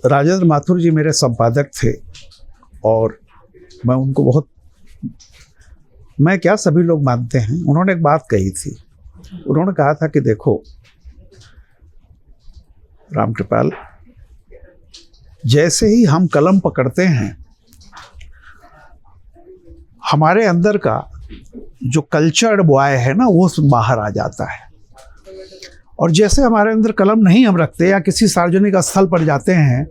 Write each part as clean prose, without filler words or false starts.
राजेंद्र माथुर जी मेरे संपादक थे और मैं उनको बहुत, मैं क्या सभी लोग मानते हैं, उन्होंने एक बात कही थी। उन्होंने कहा था कि देखो रामकृपाल, जैसे ही हम कलम पकड़ते हैं हमारे अंदर का जो कल्चर्ड बॉय है ना वो बाहर आ जाता है, और जैसे हमारे अंदर कलम नहीं हम रखते या किसी सार्वजनिक स्थल पर जाते हैं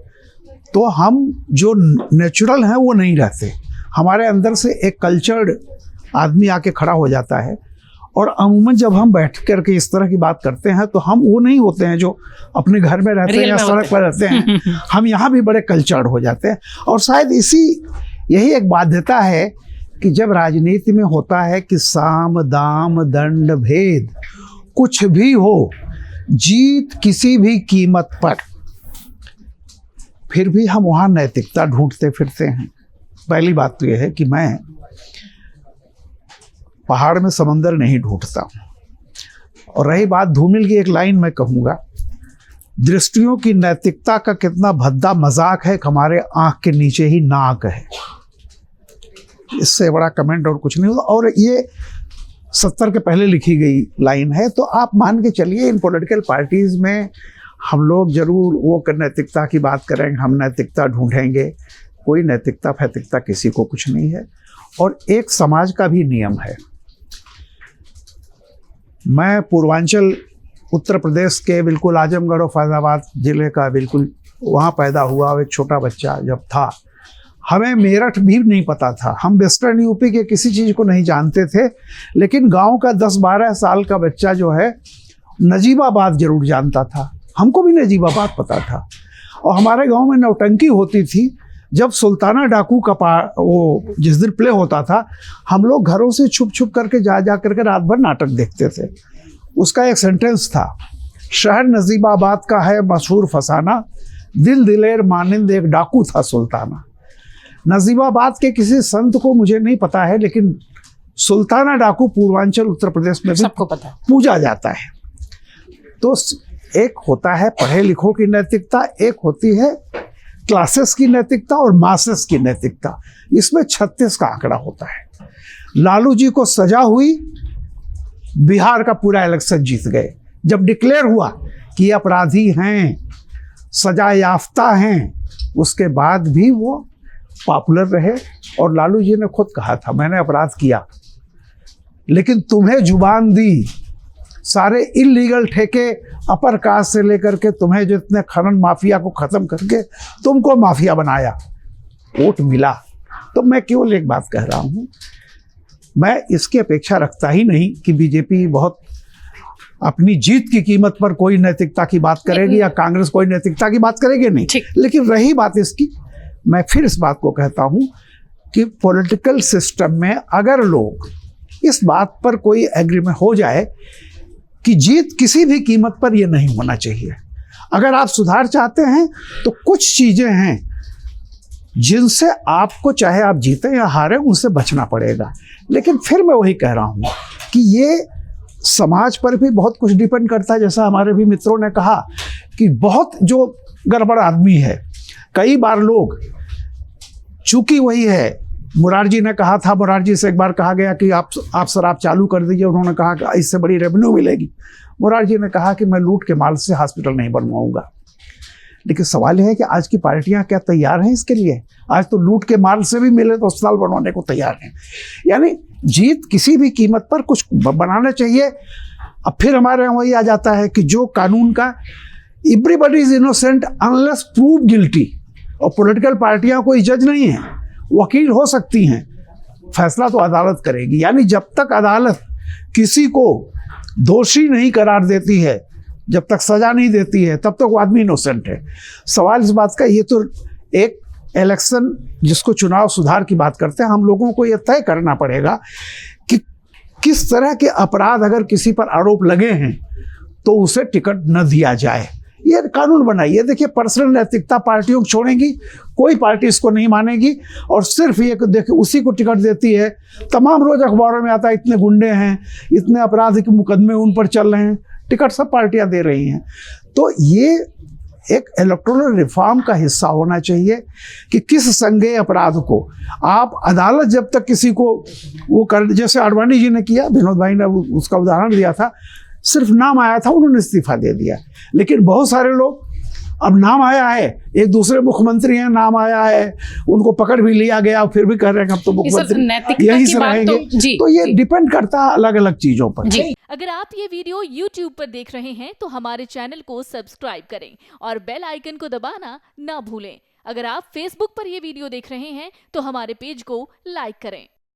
तो हम जो नेचुरल हैं वो नहीं रहते। हमारे अंदर से एक कल्चर्ड आदमी आके खड़ा हो जाता है, और अमूमन जब हम बैठ करके इस तरह की बात करते हैं तो हम वो नहीं होते हैं जो अपने घर में रहते हैं या सड़क पर रहते हैं। हम यहाँ भी बड़े कल्चर्ड हो जाते हैं, और शायद यही एक बाध्यता है कि जब राजनीति में होता है कि साम दाम दंड भेद कुछ भी हो, जीत किसी भी कीमत पर, फिर भी हम वहाँ नैतिकता ढूंढते फिरते हैं। पहली बात तो यह है कि मैं पहाड़ में समंदर नहीं ढूंढता हूँ। और रही बात धूमिल की, एक लाइन मैं कहूँगा, दृष्टियों की नैतिकता का कितना भद्दा मजाक है, हमारे आँख के नीचे ही नाक है। इससे बड़ा कमेंट और कुछ नहीं होगा। और ये 70 के पहले लिखी गई लाइन है, तो आप मान के चलिए इन पॉलिटिकल पार्टीज़ में हम लोग जरूर वो नैतिकता की बात करेंगे, हम नैतिकता ढूंढेंगे। कोई नैतिकता फैतिकता किसी को कुछ नहीं है। और एक समाज का भी नियम है। मैं पूर्वांचल उत्तर प्रदेश के बिल्कुल आजमगढ़ और फैजाबाद ज़िले का बिल्कुल वहाँ पैदा हुआ और एक छोटा बच्चा जब था, हमें मेरठ भी नहीं पता था, हम वेस्टर्न यूपी के किसी चीज़ को नहीं जानते थे। लेकिन गांव का 10-12 साल का बच्चा जो है नजीबाबाद जरूर जानता था। हमको भी नजीबाबाद पता था। और हमारे गांव में नौटंकी होती थी जब सुल्ताना डाकू का वो जिस दिन प्ले होता था, हम लोग घरों से छुप छुप करके जा करके रात भर नाटक देखते थे। उसका एक सेंटेंस था, शहर नजीबाबाद का है मशहूर फसाना, दिल दिलेर मानिंद एक डाकू था सुल्ताना। नजीबाबाद के किसी संत को मुझे नहीं पता है, लेकिन सुल्ताना डाकू पूर्वांचल उत्तर प्रदेश में भी सबको पता है, पूजा जाता है। तो एक होता है पढ़े लिखों की नैतिकता, एक होती है क्लासेस की नैतिकता और मासेस की नैतिकता। इसमें 36 का आंकड़ा होता है। लालू जी को सजा हुई, बिहार का पूरा इलेक्शन जीत गए। जब डिक्लेयर हुआ कि अपराधी हैं, सजा याफ्ता हैं, उसके बाद भी वो पॉपुलर रहे। और लालू जी ने खुद कहा था, मैंने अपराध किया लेकिन तुम्हें जुबान दी, सारे इलीगल ठेके अपर कास्ट से लेकर के तुम्हें जितने खनन माफिया को खत्म करके तुमको माफिया बनाया, वोट मिला। तो मैं केवल एक बात कह रहा हूँ, मैं इसकी अपेक्षा रखता ही नहीं कि बीजेपी बहुत अपनी जीत की कीमत पर कोई नैतिकता की बात करेगी या कांग्रेस कोई नैतिकता की बात करेगी, नहीं। लेकिन रही बात इसकी, मैं फिर इस बात को कहता हूँ कि पॉलिटिकल सिस्टम में अगर लोग इस बात पर कोई एग्रीमेंट हो जाए कि जीत किसी भी कीमत पर ये नहीं होना चाहिए। अगर आप सुधार चाहते हैं तो कुछ चीज़ें हैं जिनसे आपको, चाहे आप जीते या हारे, उनसे बचना पड़ेगा। लेकिन फिर मैं वही कह रहा हूँ कि ये समाज पर भी बहुत कुछ डिपेंड करता है। जैसा हमारे भी मित्रों ने कहा कि बहुत जो गड़बड़ आदमी है, कई बार लोग, चूंकि वही है, मुरारजी ने कहा था, मुरारजी से एक बार कहा गया कि आप शराब चालू कर दीजिए, उन्होंने कहा कि इससे बड़ी रेवेन्यू मिलेगी। मुरारजी ने कहा कि मैं लूट के माल से हॉस्पिटल नहीं बनवाऊंगा। लेकिन सवाल यह है कि आज की पार्टियां क्या तैयार हैं इसके लिए? आज तो लूट के माल से भी मिले तो अस्पताल बनवाने को तैयार हैं। यानी जीत किसी भी कीमत पर कुछ बनाना चाहिए। अब फिर हमारे यहाँ वही आ जाता है कि जो कानून का everybody is innocent unless prove guilty, और पॉलिटिकल पार्टियां कोई जज नहीं है, वकील हो सकती हैं, फैसला तो अदालत करेगी। यानी जब तक अदालत किसी को दोषी नहीं करार देती है, जब तक सजा नहीं देती है, तब तक वो आदमी इनोसेंट है। सवाल इस बात का, ये तो एक इलेक्शन जिसको चुनाव सुधार की बात करते हैं, हम लोगों को ये तय करना पड़ेगा कि किस तरह के अपराध अगर किसी पर आरोप लगे हैं तो उसे टिकट न दिया जाए। ये कानून बनाइए। देखिए, पर्सनल नैतिकता पार्टियों को छोड़ेंगी, कोई पार्टी इसको नहीं मानेगी, और सिर्फ ये देखिए उसी को टिकट देती है। तमाम रोज अखबारों में आता है इतने गुंडे हैं, इतने अपराध के मुकदमे उन पर चल रहे हैं, टिकट सब पार्टियां दे रही हैं। तो ये एक इलेक्टोरल रिफॉर्म का हिस्सा होना चाहिए कि किस संज्ञेय अपराध को आप अदालत जब तक किसी को वो कर, जैसे आडवाणी जी ने किया, विनोद भाई ने उसका उदाहरण दिया था, सिर्फ नाम आया था उन्होंने इस्तीफा दे दिया। लेकिन बहुत सारे लोग, अब नाम आया है, एक दूसरे मुख्यमंत्री हैं, नाम आया है, उनको पकड़ भी लिया गया, फिर भी कह रहे हैं अब तो मुख्यमंत्री यही से रहेंगे। तो ये डिपेंड करता है अलग अलग चीजों पर। अगर आप ये वीडियो YouTube पर देख रहे हैं तो हमारे चैनल को सब्सक्राइब करें और बेल आइकन को दबाना ना भूलें। अगर आप Facebook पर ये वीडियो देख रहे हैं तो हमारे पेज को लाइक करें।